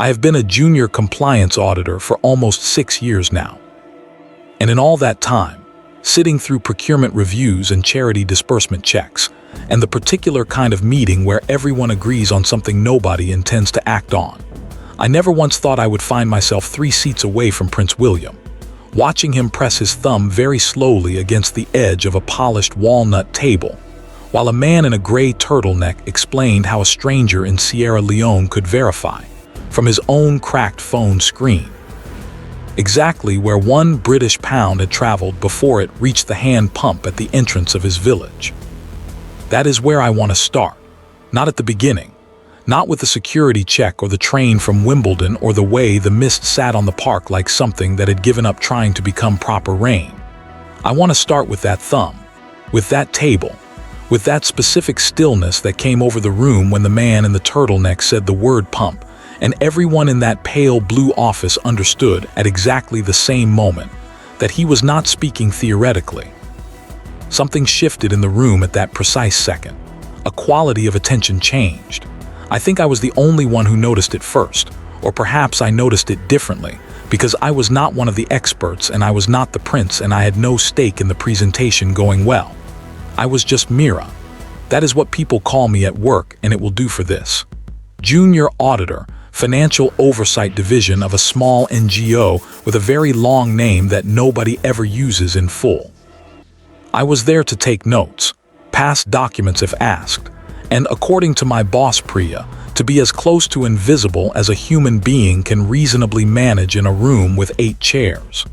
I have been a junior compliance auditor for almost 6 years now. And in all that time, sitting through procurement reviews and charity disbursement checks, and the particular kind of meeting where everyone agrees on something nobody intends to act on, I never once thought I would find myself 3 seats away from Prince William, watching him press his thumb very slowly against the edge of a polished walnut table, while a man in a gray turtleneck explained how a stranger in Sierra Leone could verify, from his own cracked phone screen, exactly where 1 British pound had traveled before it reached the hand pump at the entrance of his village. That is where I want to start, not at the beginning, not with the security check or the train from Wimbledon or the way the mist sat on the park like something that had given up trying to become proper rain. I want to start with that thumb, with that table, with that specific stillness that came over the room when the man in the turtleneck said the word pump, and everyone in that pale blue office understood at exactly the same moment that he was not speaking theoretically. Something shifted in the room at that precise second. A quality of attention changed. I think I was the only one who noticed it first, or perhaps I noticed it differently, because I was not one of the experts and I was not the prince and I had no stake in the presentation going well. I was just Mira. That is what people call me at work, and it will do for this. Junior auditor, financial oversight division of a small NGO with a very long name that nobody ever uses in full. I was there to take notes, pass documents if asked, and according to my boss Priya, to be as close to invisible as a human being can reasonably manage in a room with 8 chairs.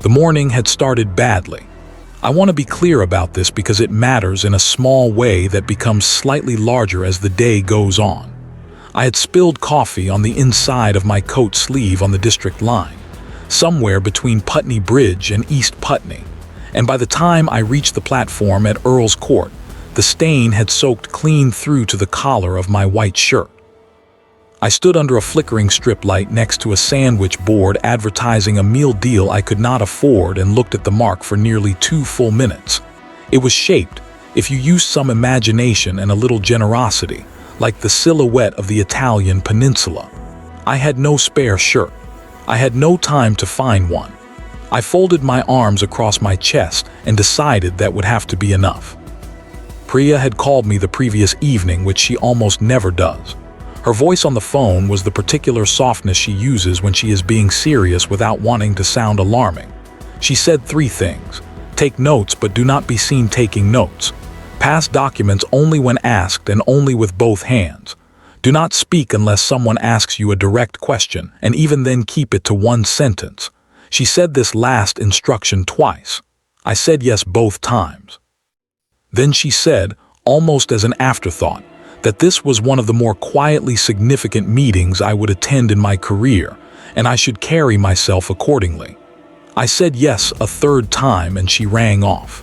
The morning had started badly. I want to be clear about this because it matters in a small way that becomes slightly larger as the day goes on. I had spilled coffee on the inside of my coat sleeve on the district line, somewhere between Putney Bridge and East Putney, and by the time I reached the platform at Earl's Court, the stain had soaked clean through to the collar of my white shirt. I stood under a flickering strip light next to a sandwich board advertising a meal deal I could not afford and looked at the mark for nearly 2 full minutes. It was shaped, if you used some imagination and a little generosity, like the silhouette of the Italian peninsula. I had no spare shirt. I had no time to find one. I folded my arms across my chest and decided that would have to be enough. Priya had called me the previous evening, which she almost never does. Her voice on the phone was the particular softness she uses when she is being serious without wanting to sound alarming. She said 3 things. Take notes, but do not be seen taking notes. Pass documents only when asked and only with both hands. Do not speak unless someone asks you a direct question, and even then keep it to 1 sentence. She said this last instruction twice. I said yes both times. Then she said, almost as an afterthought, that this was one of the more quietly significant meetings I would attend in my career, and I should carry myself accordingly. I said yes a 3rd time and she rang off.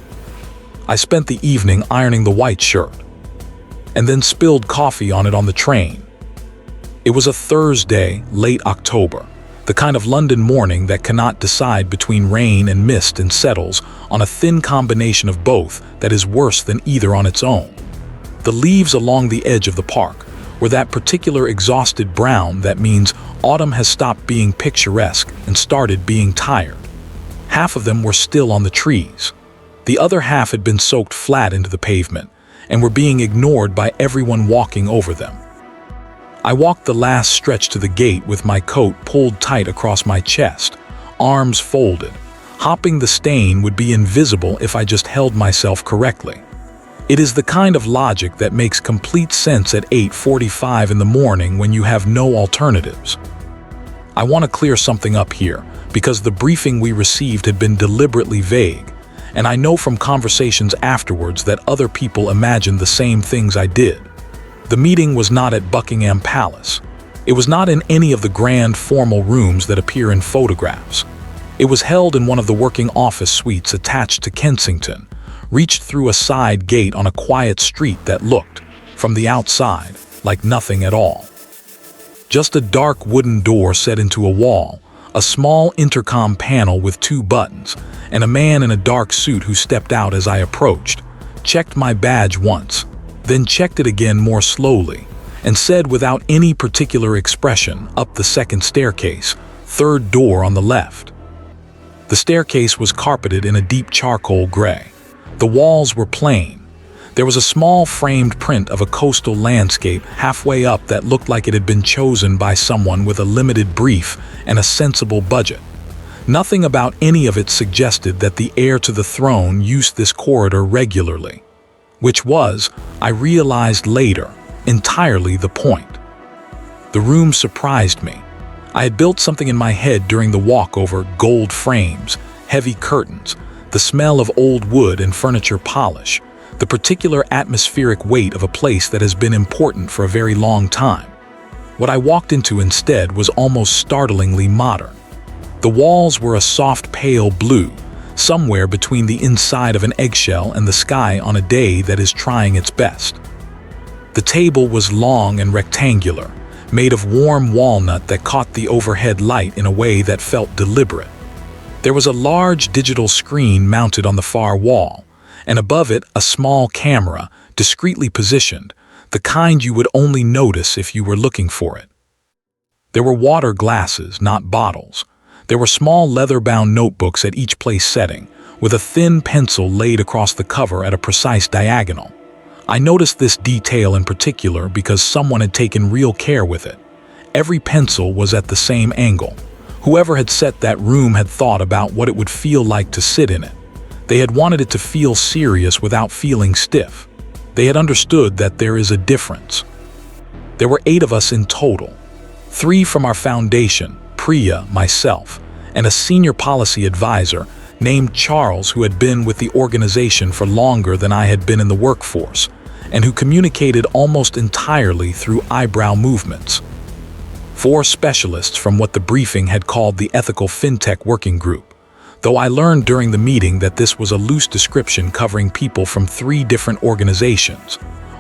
I spent the evening ironing the white shirt, and then spilled coffee on it on the train. It was a Thursday, late October, the kind of London morning that cannot decide between rain and mist and settles on a thin combination of both that is worse than either on its own. The leaves along the edge of the park were that particular exhausted brown that means autumn has stopped being picturesque and started being tired. Half of them were still on the trees. The other half had been soaked flat into the pavement and were being ignored by everyone walking over them. I walked the last stretch to the gate with my coat pulled tight across my chest, arms folded. Hopping the stain would be invisible if I just held myself correctly. It is the kind of logic that makes complete sense at 8:45 in the morning when you have no alternatives. I want to clear something up here, because the briefing we received had been deliberately vague, and I know from conversations afterwards that other people imagined the same things I did. The meeting was not at Buckingham Palace. It was not in any of the grand formal rooms that appear in photographs. It was held in one of the working office suites attached to Kensington, reached through a side gate on a quiet street that looked, from the outside, like nothing at all. Just a dark wooden door set into a wall, a small intercom panel with 2 buttons, and a man in a dark suit who stepped out as I approached, checked my badge once, then checked it again more slowly, and said without any particular expression, "Up the second staircase, third door on the left." The staircase was carpeted in a deep charcoal gray. The walls were plain. There was a small framed print of a coastal landscape halfway up that looked like it had been chosen by someone with a limited brief and a sensible budget. Nothing about any of it suggested that the heir to the throne used this corridor regularly, which was, I realized later, entirely the point. The room surprised me. I had built something in my head during the walk over: gold frames, heavy curtains, the smell of old wood and furniture polish, the particular atmospheric weight of a place that has been important for a very long time. What I walked into instead was almost startlingly modern. The walls were a soft pale blue, somewhere between the inside of an eggshell and the sky on a day that is trying its best. The table was long and rectangular, made of warm walnut that caught the overhead light in a way that felt deliberate. There was a large digital screen mounted on the far wall, and above it a small camera, discreetly positioned, the kind you would only notice if you were looking for it. There were water glasses, not bottles. There were small leather-bound notebooks at each place setting, with a thin pencil laid across the cover at a precise diagonal. I noticed this detail in particular because someone had taken real care with it. Every pencil was at the same angle. Whoever had set that room had thought about what it would feel like to sit in it. They had wanted it to feel serious without feeling stiff. They had understood that there is a difference. There were 8 of us in total. 3 from our foundation, Priya, myself, and a senior policy advisor named Charles, who had been with the organization for longer than I had been in the workforce, and who communicated almost entirely through eyebrow movements. 4 specialists from what the briefing had called the Ethical Fintech Working Group, though I learned during the meeting that this was a loose description covering people from 3 different organizations,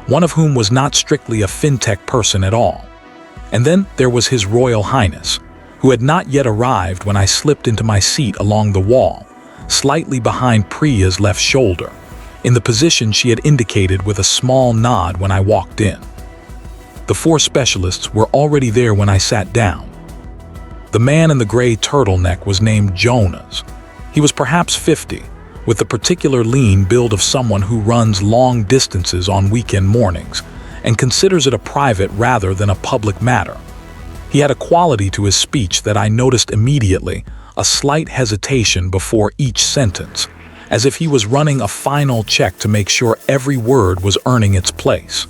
one of whom was not strictly a fintech person at all. And then there was His Royal Highness, who had not yet arrived when I slipped into my seat along the wall, slightly behind Priya's left shoulder, in the position she had indicated with a small nod when I walked in. The 4 specialists were already there when I sat down. The man in the gray turtleneck was named Jonas. He was perhaps 50, with the particular lean build of someone who runs long distances on weekend mornings and considers it a private rather than a public matter. He had a quality to his speech that I noticed immediately, a slight hesitation before each sentence, as if he was running a final check to make sure every word was earning its place.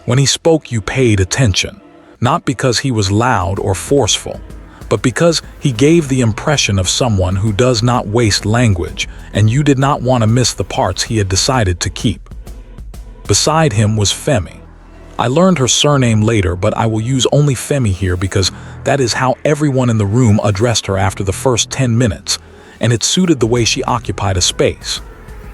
When he spoke, you paid attention, not because he was loud or forceful, but because he gave the impression of someone who does not waste language, and you did not want to miss the parts he had decided to keep. Beside him was Femi. I learned her surname later, but I will use only Femi here because that is how everyone in the room addressed her after the first 10 minutes, and it suited the way she occupied a space.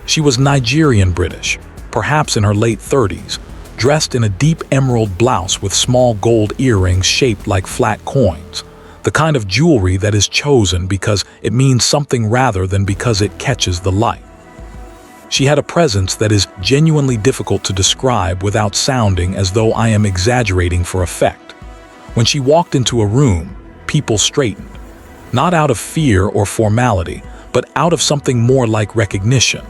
She was Nigerian British, perhaps in her late 30s, dressed in a deep emerald blouse with small gold earrings shaped like flat coins, the kind of jewelry that is chosen because it means something rather than because it catches the light. She had a presence that is genuinely difficult to describe without sounding as though I am exaggerating for effect. When she walked into a room, people straightened, not out of fear or formality, but out of something more like recognition.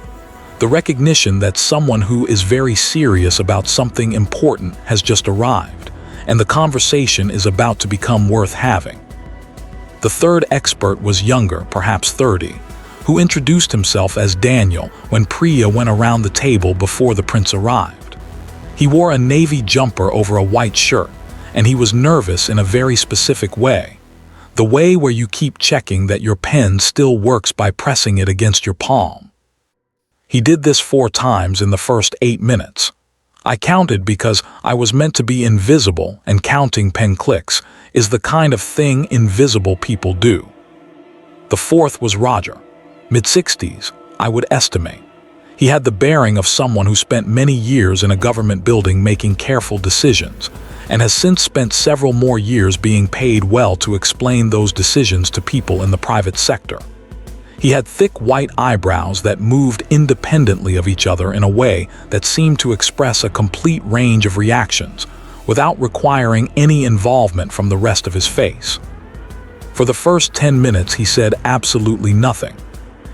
The recognition that someone who is very serious about something important has just arrived, and the conversation is about to become worth having. The 3rd expert was younger, perhaps 30, who introduced himself as Daniel when Priya went around the table before the prince arrived. He wore a navy jumper over a white shirt, and he was nervous in a very specific way, the way where you keep checking that your pen still works by pressing it against your palm. He did this 4 times in the first 8 minutes. I counted because I was meant to be invisible, and counting pen clicks is the kind of thing invisible people do. The 4th was Roger. Mid-60s, I would estimate. He had the bearing of someone who spent many years in a government building making careful decisions, and has since spent several more years being paid well to explain those decisions to people in the private sector. He had thick white eyebrows that moved independently of each other in a way that seemed to express a complete range of reactions, without requiring any involvement from the rest of his face. For the first 10 minutes, he said absolutely nothing.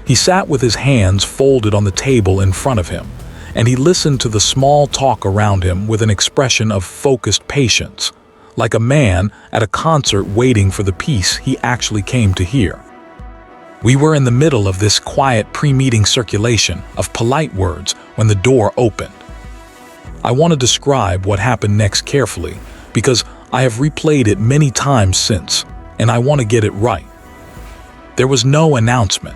He sat with his hands folded on the table in front of him, and he listened to the small talk around him with an expression of focused patience, like a man at a concert waiting for the piece he actually came to hear. We were in the middle of this quiet pre-meeting circulation of polite words when the door opened. I want to describe what happened next carefully because I have replayed it many times since, and I want to get it right. There was no announcement.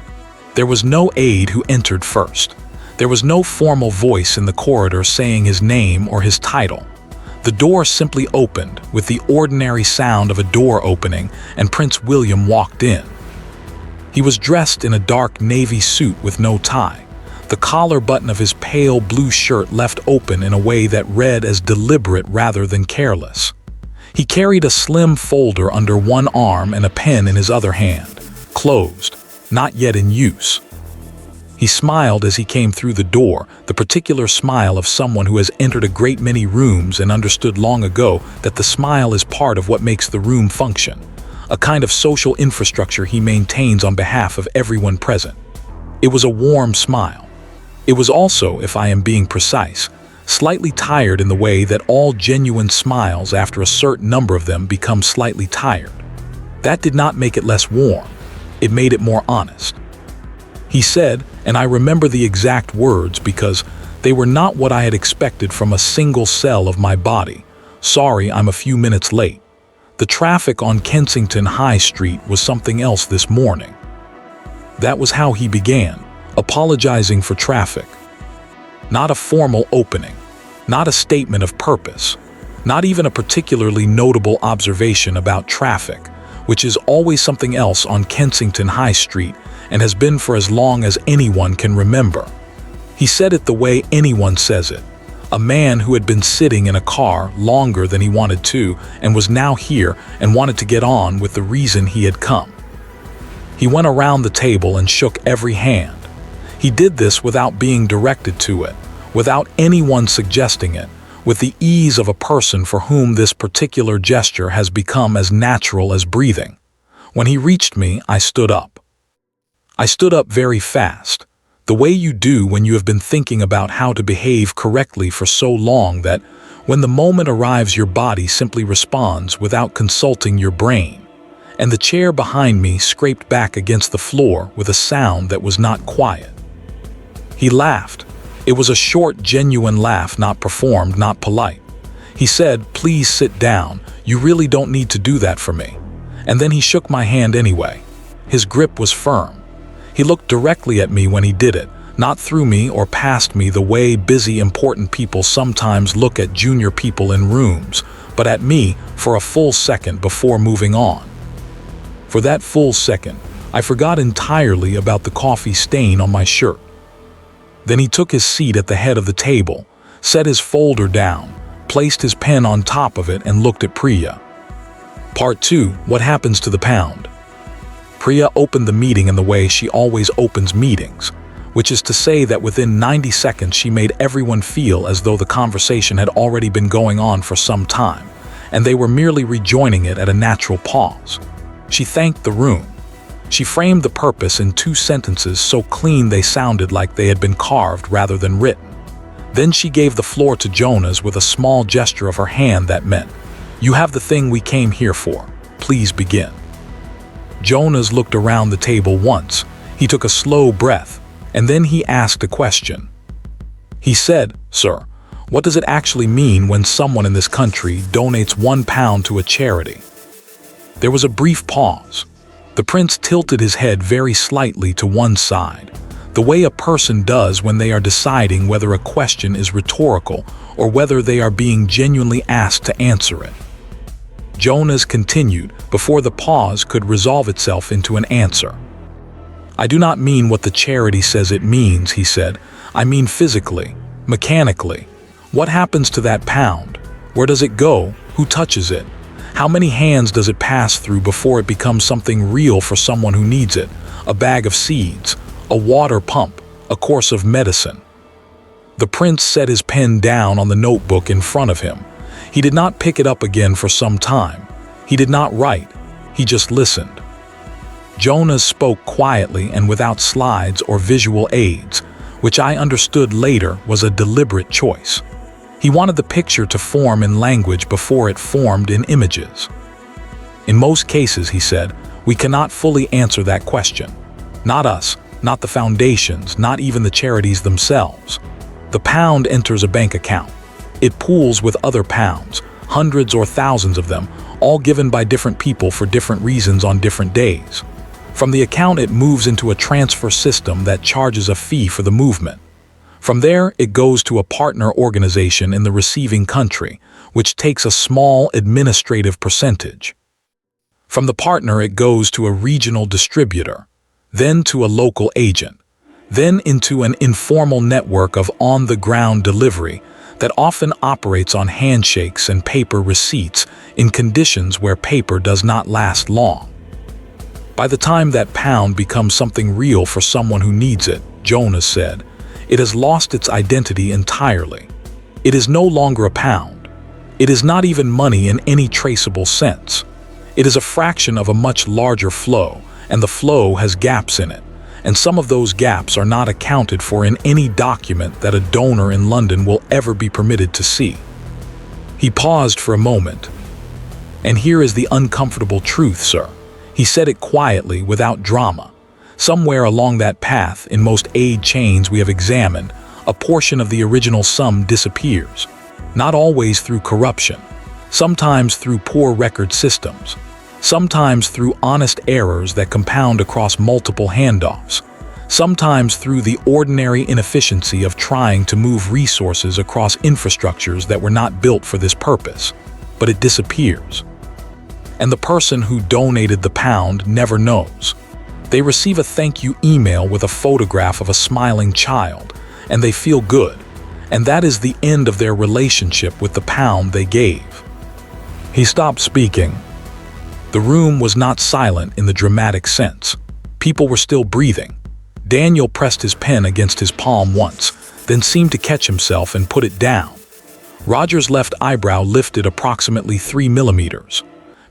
There was no aide who entered first. There was no formal voice in the corridor saying his name or his title. The door simply opened with the ordinary sound of a door opening, and Prince William walked in. He was dressed in a dark navy suit with no tie, the collar button of his pale blue shirt left open in a way that read as deliberate rather than careless. He carried a slim folder under one arm and a pen in his other hand, closed, not yet in use. He smiled as he came through the door, the particular smile of someone who has entered a great many rooms and understood long ago that the smile is part of what makes the room function, a kind of social infrastructure he maintains on behalf of everyone present. It was a warm smile. It was also, if I am being precise, slightly tired in the way that all genuine smiles after a certain number of them become slightly tired. That did not make it less warm. It made it more honest. He said, and I remember the exact words because they were not what I had expected from a single cell of my body. "Sorry, I'm a few minutes late. The traffic on Kensington High Street was something else this morning." That was how he began, apologizing for traffic. Not a formal opening, not a statement of purpose, not even a particularly notable observation about traffic, which is always something else on Kensington High Street and has been for as long as anyone can remember. He said it the way anyone says it. A man who had been sitting in a car longer than he wanted to and was now here and wanted to get on with the reason he had come. He went around the table and shook every hand. He did this without being directed to it, without anyone suggesting it, with the ease of a person for whom this particular gesture has become as natural as breathing. When he reached me, I stood up. I stood up very fast, the way you do when you have been thinking about how to behave correctly for so long that when the moment arrives your body simply responds without consulting your brain. And the chair behind me scraped back against the floor with a sound that was not quiet. He laughed. It was a short, genuine laugh, not performed, not polite. He said, "Please sit down. You really don't need to do that for me." And then he shook my hand anyway. His grip was firm. He looked directly at me when he did it, not through me or past me the way busy, important people sometimes look at junior people in rooms, but at me for a full second before moving on. For that full second, I forgot entirely about the coffee stain on my shirt. Then he took his seat at the head of the table, set his folder down, placed his pen on top of it and looked at Priya. Part 2. What happens to the pound? Priya opened the meeting in the way she always opens meetings, which is to say that within 90 seconds she made everyone feel as though the conversation had already been going on for some time, and they were merely rejoining it at a natural pause. She thanked the room. She framed the purpose in 2 sentences so clean they sounded like they had been carved rather than written. Then she gave the floor to Jonas with a small gesture of her hand that meant, "You have the thing we came here for. Please begin." Jonas looked around the table once. He took a slow breath, and then he asked a question. He said, "Sir, what does it actually mean when someone in this country donates £1 to a charity?" There was a brief pause. The prince tilted his head very slightly to one side, the way a person does when they are deciding whether a question is rhetorical or whether they are being genuinely asked to answer it. Jonas continued before the pause could resolve itself into an answer. "I do not mean what the charity says it means," he said. "I mean physically, mechanically. What happens to that pound? Where does it go? Who touches it? How many hands does it pass through before it becomes something real for someone who needs it? A bag of seeds, a water pump, a course of medicine." The prince set his pen down on the notebook in front of him. He did not pick it up again for some time. He did not write. He just listened. Jonas spoke quietly and without slides or visual aids, which I understood later was a deliberate choice. He wanted the picture to form in language before it formed in images. In most cases, he said, we cannot fully answer that question. Not us, not the foundations, not even the charities themselves. The pound enters a bank account. It pools with other pounds, hundreds or thousands of them, all given by different people for different reasons on different days. From the account, it moves into a transfer system that charges a fee for the movement. From there, it goes to a partner organization in the receiving country, which takes a small administrative percentage. From the partner, it goes to a regional distributor, then to a local agent, then into an informal network of on-the-ground delivery that often operates on handshakes and paper receipts in conditions where paper does not last long. By the time that pound becomes something real for someone who needs it, Jonas said, it has lost its identity entirely. It is no longer a pound. It is not even money in any traceable sense. It is a fraction of a much larger flow, and the flow has gaps in it, and some of those gaps are not accounted for in any document that a donor in London will ever be permitted to see. He paused for a moment. And here is the uncomfortable truth, sir. He said it quietly, without drama. Somewhere along that path, in most aid chains we have examined, a portion of the original sum disappears. Not always through corruption, sometimes through poor record systems, sometimes through honest errors that compound across multiple handoffs, sometimes through the ordinary inefficiency of trying to move resources across infrastructures that were not built for this purpose. But it disappears. And the person who donated the pound never knows. They receive a thank you email with a photograph of a smiling child, and they feel good. And that is the end of their relationship with the pound they gave. He stopped speaking. The room was not silent in the dramatic sense. People were still breathing. Daniel pressed his pen against his palm once, then seemed to catch himself and put it down. Roger's left eyebrow lifted approximately 3 millimeters.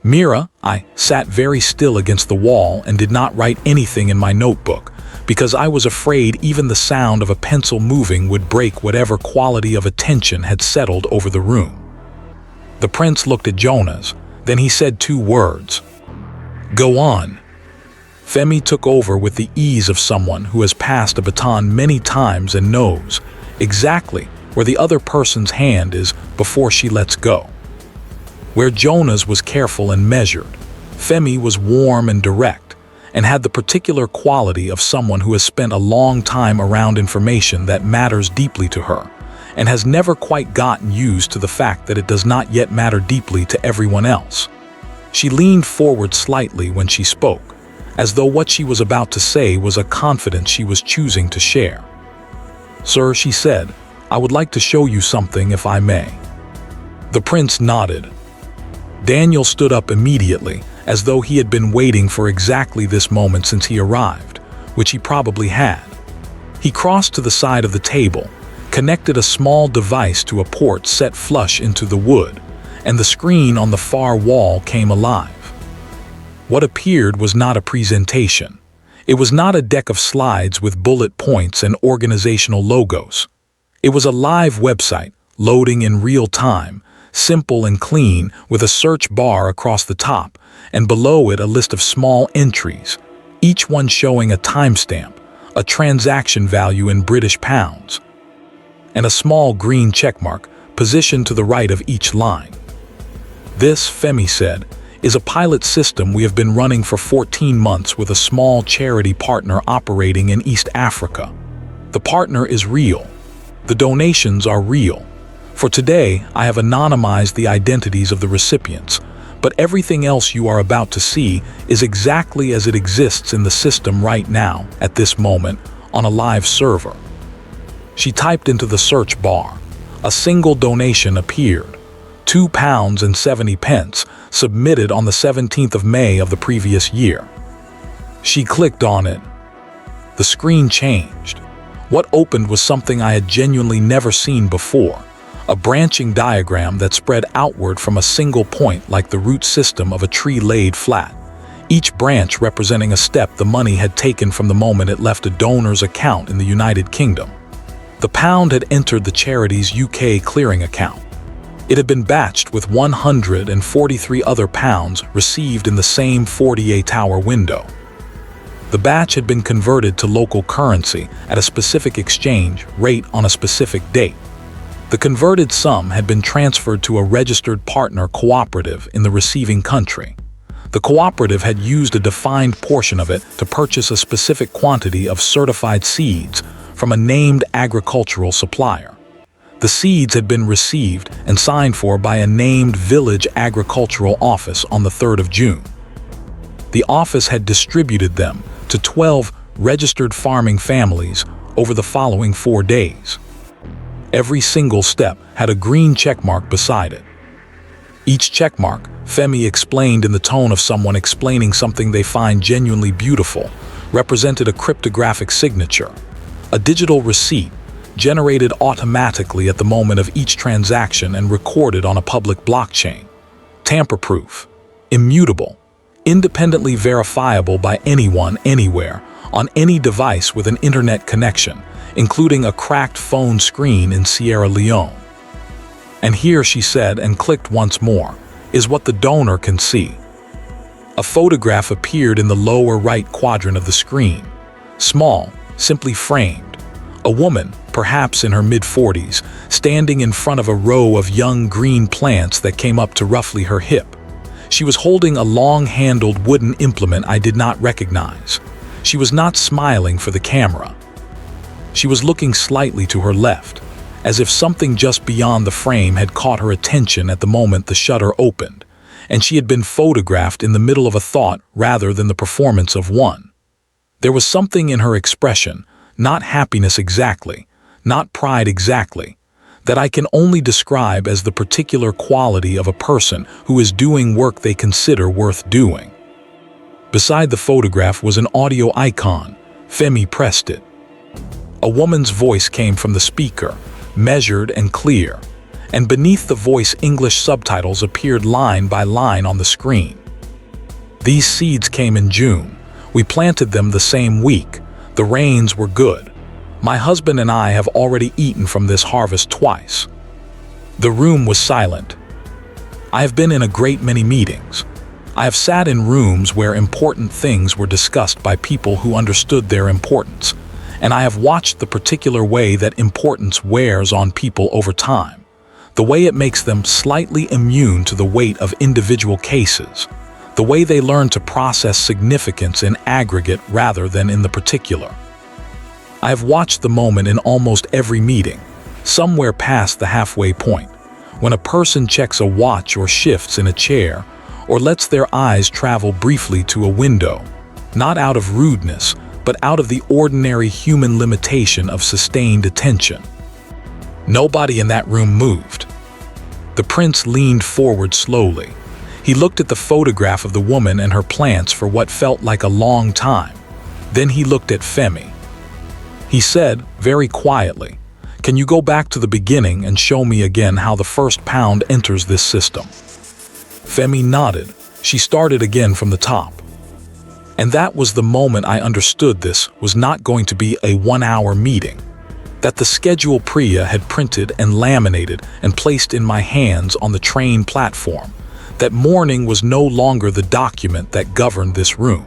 Mira, I sat very still against the wall and did not write anything in my notebook, because I was afraid even the sound of a pencil moving would break whatever quality of attention had settled over the room. The prince looked at Jonas, then he said 2 words. Go on. Femi took over with the ease of someone who has passed a baton many times and knows exactly where the other person's hand is before she lets go. Where Jonas was careful and measured, Femi was warm and direct, and had the particular quality of someone who has spent a long time around information that matters deeply to her, and has never quite gotten used to the fact that it does not yet matter deeply to everyone else. She leaned forward slightly when she spoke, as though what she was about to say was a confidence she was choosing to share. Sir, she said, I would like to show you something if I may. The prince nodded. Daniel stood up immediately, as though he had been waiting for exactly this moment since he arrived, which he probably had. He crossed to the side of the table, connected a small device to a port set flush into the wood, and the screen on the far wall came alive. What appeared was not a presentation. It was not a deck of slides with bullet points and organizational logos. It was a live website, loading in real time, simple and clean, with a search bar across the top, and below it a list of small entries, each one showing a timestamp, a transaction value in British pounds, and a small green checkmark positioned to the right of each line. This, Femi said, is a pilot system we have been running for 14 months with a small charity partner operating in East Africa. The partner is real. The donations are real. For today, I have anonymized the identities of the recipients, but everything else you are about to see is exactly as it exists in the system right now, at this moment, on a live server. She typed into the search bar. A single donation appeared, £2.70, submitted on the 17th of May of the previous year. She clicked on it. The screen changed. What opened was something I had genuinely never seen before. a branching diagram that spread outward from a single point like the root system of a tree laid flat, each branch representing a step the money had taken from the moment it left a donor's account in the United Kingdom. The pound had entered the charity's UK clearing account. It had been batched with 143 other pounds received in the same 48-hour window. The batch had been converted to local currency at a specific exchange rate on a specific date. The converted sum had been transferred to a registered partner cooperative in the receiving country. The cooperative had used a defined portion of it to purchase a specific quantity of certified seeds from a named agricultural supplier. The seeds had been received and signed for by a named village agricultural office on the 3rd of June. The office had distributed them to 12 registered farming families over the following 4 days. Every single step had a green checkmark beside it. Each checkmark, Femi explained in the tone of someone explaining something they find genuinely beautiful, represented a cryptographic signature, a digital receipt generated automatically at the moment of each transaction and recorded on a public blockchain. Tamper-proof, immutable, independently verifiable by anyone, anywhere, on any device with an internet connection, including a cracked phone screen in Sierra Leone. And here, she said and clicked once more, is what the donor can see. A photograph appeared in the lower right quadrant of the screen. Small, simply framed. A woman, perhaps in her mid-40s, standing in front of a row of young green plants that came up to roughly her hip. She was holding a long-handled wooden implement I did not recognize. She was not smiling for the camera. She was looking slightly to her left, as if something just beyond the frame had caught her attention at the moment the shutter opened, and she had been photographed in the middle of a thought rather than the performance of one. There was something in her expression, not happiness exactly, not pride exactly, that I can only describe as the particular quality of a person who is doing work they consider worth doing. Beside the photograph was an audio icon. Femi pressed it. A woman's voice came from the speaker, measured and clear, and beneath the voice English subtitles appeared line by line on the screen. These seeds came in June. We planted them the same week. The rains were good. My husband and I have already eaten from this harvest twice. The room was silent. I have been in a great many meetings. I have sat in rooms where important things were discussed by people who understood their importance, and I have watched the particular way that importance wears on people over time, the way it makes them slightly immune to the weight of individual cases, the way they learn to process significance in aggregate rather than in the particular. I have watched the moment in almost every meeting, somewhere past the halfway point, when a person checks a watch or shifts in a chair, or lets their eyes travel briefly to a window, not out of rudeness, but out of the ordinary human limitation of sustained attention. Nobody in that room moved. The prince leaned forward slowly. He looked at the photograph of the woman and her plants for what felt like a long time. Then he looked at Femi. He said, very quietly, "Can you go back to the beginning and show me again how the first pound enters this system?" Femi nodded. She started again from the top. And that was the moment I understood this was not going to be a 1-hour meeting, that the schedule Priya had printed and laminated and placed in my hands on the train platform, that morning was no longer the document that governed this room.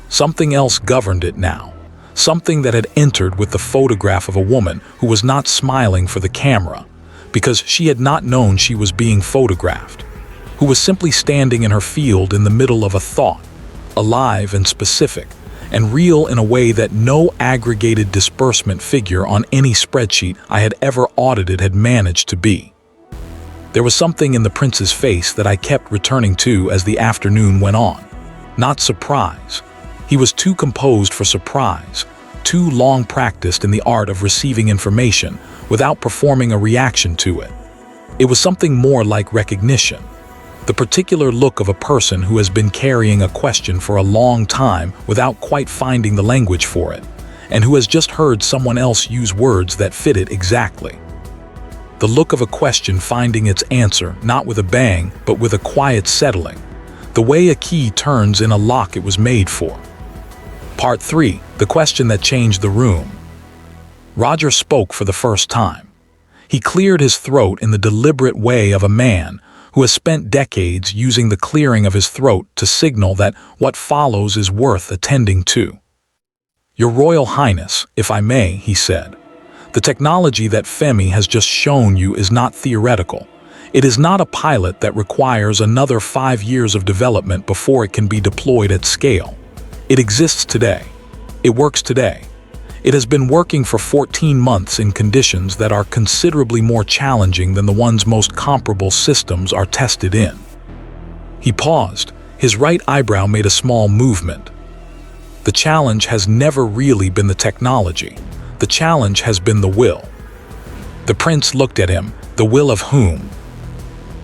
Something else governed it now, something that had entered with the photograph of a woman who was not smiling for the camera, because she had not known she was being photographed, who was simply standing in her field in the middle of a thought, alive and specific, and real in a way that no aggregated disbursement figure on any spreadsheet I had ever audited had managed to be. There was something in the prince's face that I kept returning to as the afternoon went on. Not surprise. He was too composed for surprise, too long practiced in the art of receiving information without performing a reaction to it. It was something more like recognition. The particular look of a person who has been carrying a question for a long time without quite finding the language for it, and who has just heard someone else use words that fit it exactly. the look of a question finding its answer not with a bang, but with a quiet settling, the way a key turns in a lock it was made for. Part 3. The question that changed the room. Roger spoke for the first time. He cleared his throat in the deliberate way of a man who has spent decades using the clearing of his throat to signal that what follows is worth attending to. "Your Royal Highness, if I may," he said, "the technology that Femi has just shown you is not theoretical. It is not a pilot that requires another 5 years of development before it can be deployed at scale. It exists today. It works today. It has been working for 14 months in conditions that are considerably more challenging than the ones most comparable systems are tested in." He paused. His right eyebrow made a small movement. "The challenge has never really been the technology. The challenge has been the will." The prince looked at him. "The will of whom?"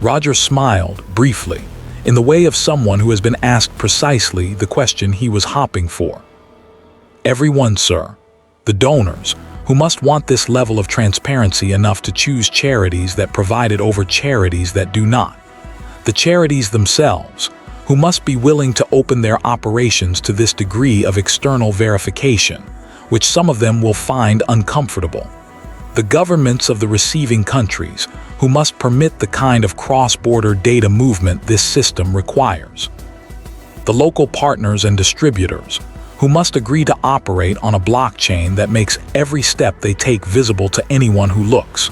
Roger smiled, briefly, in the way of someone who has been asked precisely the question he was hopping for. "Everyone, sir. The donors, who must want this level of transparency enough to choose charities that provide it over charities that do not. The charities themselves, who must be willing to open their operations to this degree of external verification, which some of them will find uncomfortable. The governments of the receiving countries, who must permit the kind of cross-border data movement this system requires. The local partners and distributors, who must agree to operate on a blockchain that makes every step they take visible to anyone who looks.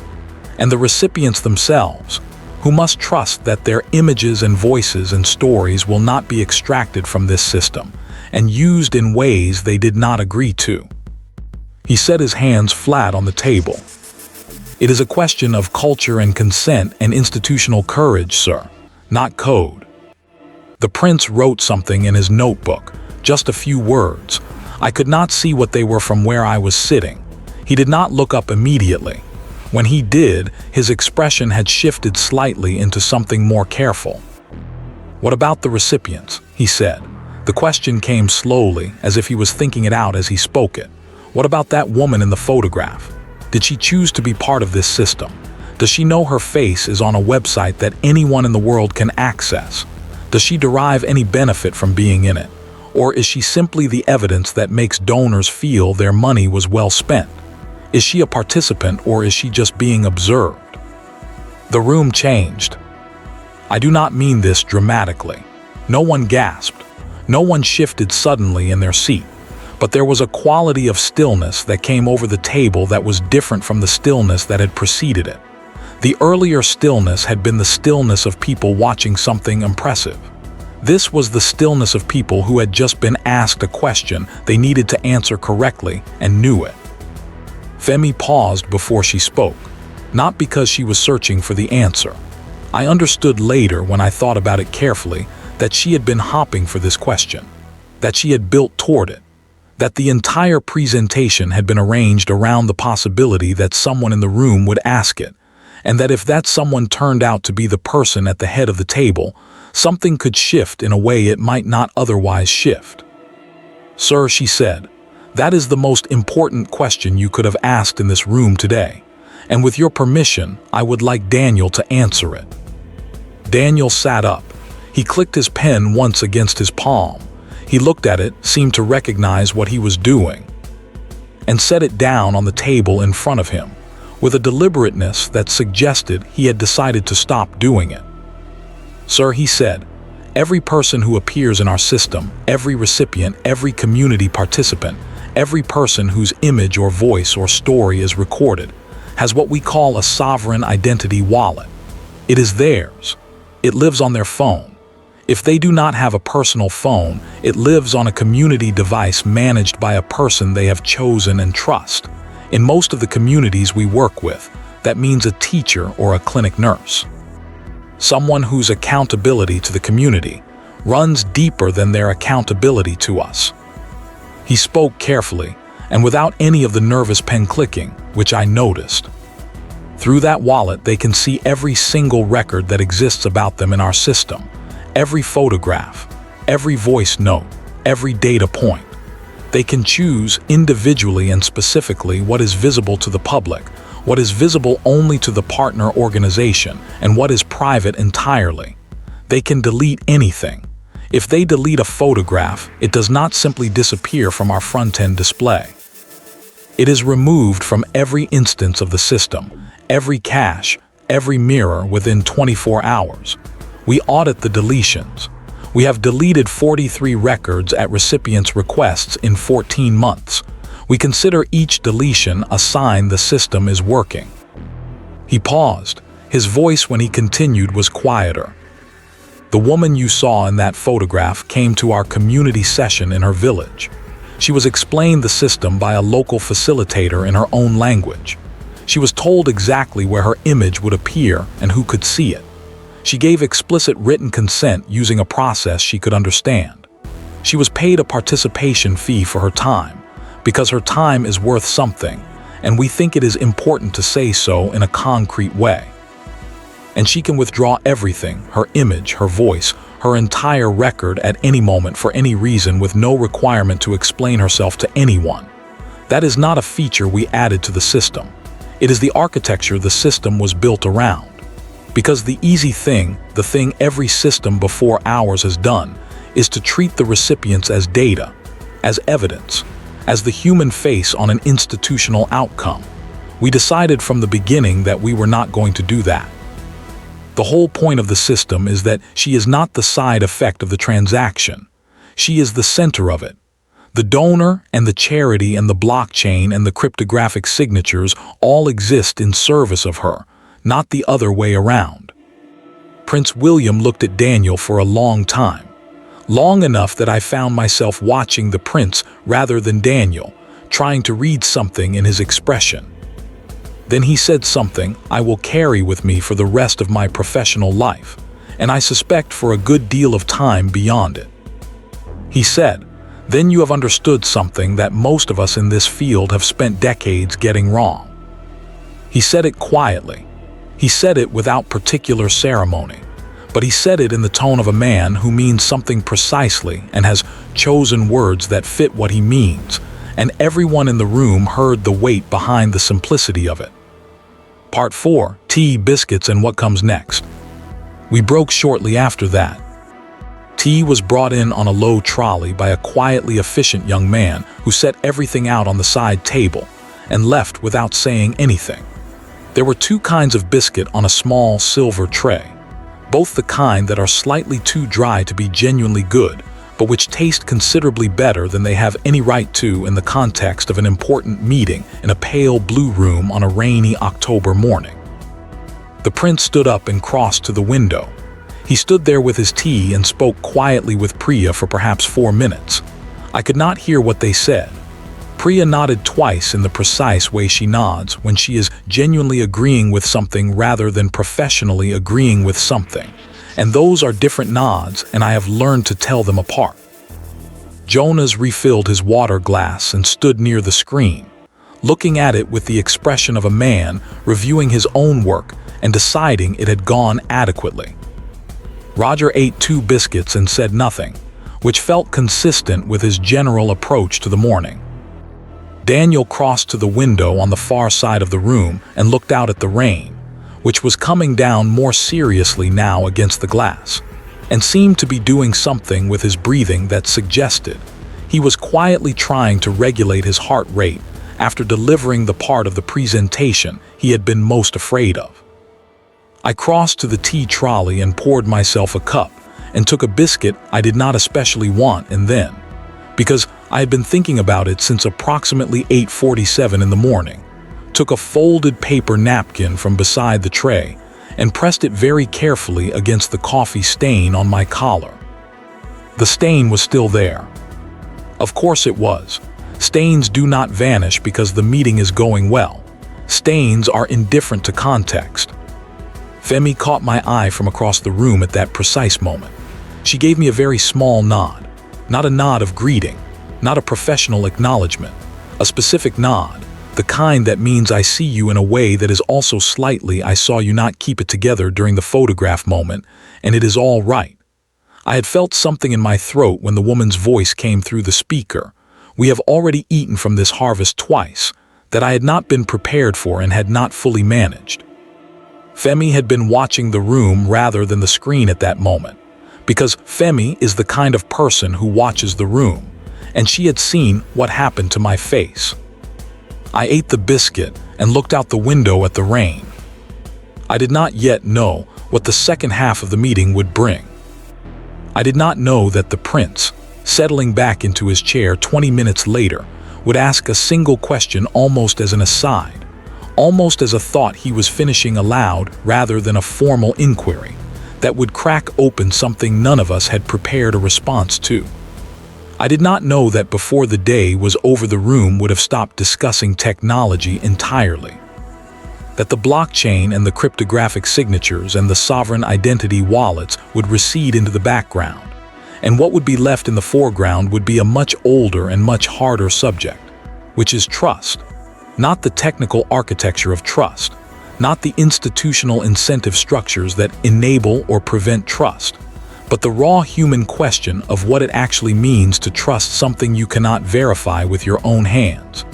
And the recipients themselves, who must trust that their images and voices and stories will not be extracted from this system and used in ways they did not agree to." He set his hands flat on the table. "It is a question of culture and consent and institutional courage, sir, not code." The prince wrote something in his notebook, just a few words. I could not see what they were from where I was sitting. He did not look up immediately. When he did, his expression had shifted slightly into something more careful. "What about the recipients?" he said. The question came slowly, as if he was thinking it out as he spoke it. "What about that woman in the photograph? Did she choose to be part of this system? Does she know her face is on a website that anyone in the world can access? Does she derive any benefit from being in it? Or is she simply the evidence that makes donors feel their money was well spent? Is she a participant, or is she just being observed?" The room changed. I do not mean this dramatically. No one gasped. No one shifted suddenly in their seat. But there was a quality of stillness that came over the table that was different from the stillness that had preceded it. The earlier stillness had been the stillness of people watching something impressive. This was the stillness of people who had just been asked a question they needed to answer correctly and knew it. Femi paused before she spoke, not because she was searching for the answer. I understood later, when I thought about it carefully, that she had been hopping for this question, that she had built toward it, that the entire presentation had been arranged around the possibility that someone in the room would ask it, and that if that someone turned out to be the person at the head of the table, something could shift in a way it might not otherwise shift. "Sir," she said, "that is the most important question you could have asked in this room today, and with your permission, I would like Daniel to answer it." Daniel sat up. He clicked his pen once against his palm. He looked at it, seemed to recognize what he was doing, and set it down on the table in front of him, with a deliberateness that suggested he had decided to stop doing it. "Sir," he said, "every person who appears in our system, every recipient, every community participant, every person whose image or voice or story is recorded, has what we call a sovereign identity wallet. It is theirs. It lives on their phone. If they do not have a personal phone, it lives on a community device managed by a person they have chosen and trust. In most of the communities we work with, that means a teacher or a clinic nurse. Someone whose accountability to the community runs deeper than their accountability to us." He spoke carefully, and without any of the nervous pen clicking, which I noticed. "Through that wallet, they can see every single record that exists about them in our system. Every photograph, every voice note, every data point. They can choose individually and specifically what is visible to the public, what is visible only to the partner organization, and what is private entirely. They can delete anything. If they delete a photograph, it does not simply disappear from our front-end display. It is removed from every instance of the system, every cache, every mirror within 24 hours. We audit the deletions. We have deleted 43 records at recipients' requests in 14 months. We consider each deletion a sign the system is working. He paused. His voice when he continued was quieter. The woman you saw in that photograph came to our community session in her village. She was explained the system by a local facilitator in her own language. She was told exactly where her image would appear and who could see it. She gave explicit written consent using a process she could understand. She was paid a participation fee for her time, because her time is worth something, and we think it is important to say so in a concrete way. And she can withdraw everything, her image, her voice, her entire record at any moment for any reason with no requirement to explain herself to anyone. That is not a feature we added to the system. It is the architecture the system was built around. Because the easy thing, the thing every system before ours has done, is to treat the recipients as data, as evidence, as the human face on an institutional outcome. We decided from the beginning that we were not going to do that. The whole point of the system is that she is not the side effect of the transaction. She is the center of it. The donor and the charity and the blockchain and the cryptographic signatures all exist in service of her, not the other way around. Prince William looked at Daniel for a long time, long enough that I found myself watching the prince rather than Daniel, trying to read something in his expression. Then he said something I will carry with me for the rest of my professional life, and I suspect for a good deal of time beyond it. He said, "Then you have understood something that most of us in this field have spent decades getting wrong." He said it quietly. He said it without particular ceremony, but he said it in the tone of a man who means something precisely and has chosen words that fit what he means, and everyone in the room heard the weight behind the simplicity of it. Part 4, Tea, Biscuits, and What Comes Next. We broke shortly after that. Tea was brought in on a low trolley by a quietly efficient young man who set everything out on the side table and left without saying anything. There were 2 kinds of biscuit on a small silver tray, both the kind that are slightly too dry to be genuinely good, but which taste considerably better than they have any right to in the context of an important meeting in a pale blue room on a rainy October morning. The prince stood up and crossed to the window. He stood there with his tea and spoke quietly with Priya for perhaps 4 minutes. I could not hear what they said. Priya nodded twice in the precise way she nods when she is genuinely agreeing with something rather than professionally agreeing with something. And those are different nods, and I have learned to tell them apart. Jonas refilled his water glass and stood near the screen, looking at it with the expression of a man reviewing his own work and deciding it had gone adequately. Roger ate 2 biscuits and said nothing, which felt consistent with his general approach to the morning. Daniel crossed to the window on the far side of the room and looked out at the rain, which was coming down more seriously now against the glass, and seemed to be doing something with his breathing that suggested he was quietly trying to regulate his heart rate after delivering the part of the presentation he had been most afraid of. I crossed to the tea trolley and poured myself a cup and took a biscuit I did not especially want, and then, because I had been thinking about it since approximately 8:47 in the morning, took a folded paper napkin from beside the tray and pressed it very carefully against the coffee stain on my collar. The stain was still there. Of course it was. Stains do not vanish because the meeting is going well. Stains are indifferent to context. Femi caught my eye from across the room at that precise moment. She gave me a very small nod, not a nod of greeting, not a professional acknowledgement, a specific nod, the kind that means I see you in a way that is also slightly I saw you not keep it together during the photograph moment, and it is all right. I had felt something in my throat when the woman's voice came through the speaker. We have already eaten from this harvest twice. that I had not been prepared for and had not fully managed. Femi had been watching the room rather than the screen at that moment, because Femi is the kind of person who watches the room, and she had seen what happened to my face. I ate the biscuit and looked out the window at the rain. I did not yet know what the second half of the meeting would bring. I did not know that the prince, settling back into his chair 20 minutes later, would ask a single question almost as an aside, almost as a thought he was finishing aloud rather than a formal inquiry, that would crack open something none of us had prepared a response to. I did not know that before the day was over the room would have stopped discussing technology entirely. That the blockchain and the cryptographic signatures and the sovereign identity wallets would recede into the background, and what would be left in the foreground would be a much older and much harder subject, which is trust. Not the technical architecture of trust, not the institutional incentive structures that enable or prevent trust, but the raw human question of what it actually means to trust something you cannot verify with your own hands.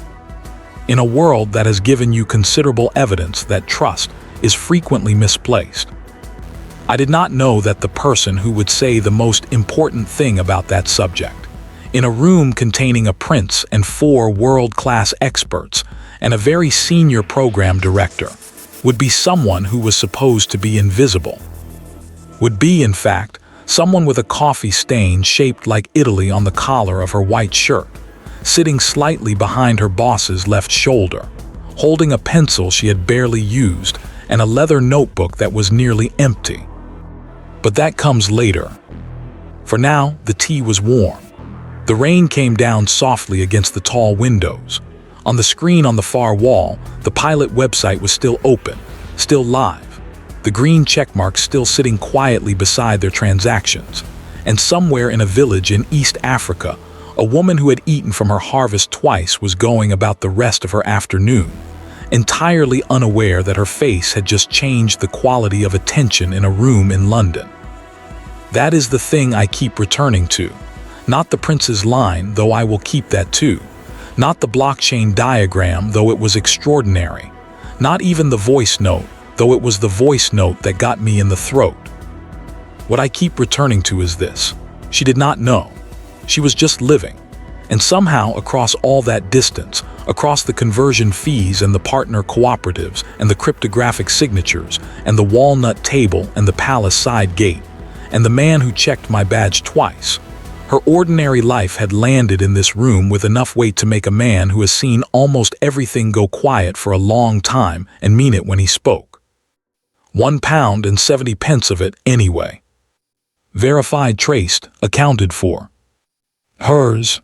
In a world that has given you considerable evidence that trust is frequently misplaced. I did not know that the person who would say the most important thing about that subject, in a room containing a prince and 4 world-class experts and a very senior program director, would be someone who was supposed to be invisible. Would be, in fact, someone with a coffee stain shaped like Italy on the collar of her white shirt, sitting slightly behind her boss's left shoulder, holding a pencil she had barely used and a leather notebook that was nearly empty. But that comes later. For now, the tea was warm. The rain came down softly against the tall windows. On the screen on the far wall, the pilot website was still open, still live, the green checkmarks still sitting quietly beside their transactions. And somewhere in a village in East Africa, a woman who had eaten from her harvest twice was going about the rest of her afternoon, entirely unaware that her face had just changed the quality of attention in a room in London. That is the thing I keep returning to. Not the prince's line, though I will keep that too. Not the blockchain diagram, though it was extraordinary. Not even the voice note, though it was the voice note that got me in the throat. What I keep returning to is this. She did not know. She was just living. And somehow, across all that distance, across the conversion fees and the partner cooperatives and the cryptographic signatures and the walnut table and the palace side gate, and the man who checked my badge twice, her ordinary life had landed in this room with enough weight to make a man who has seen almost everything go quiet for a long time and mean it when he spoke. £1.70 of it anyway. Verified, traced, accounted for. Hers.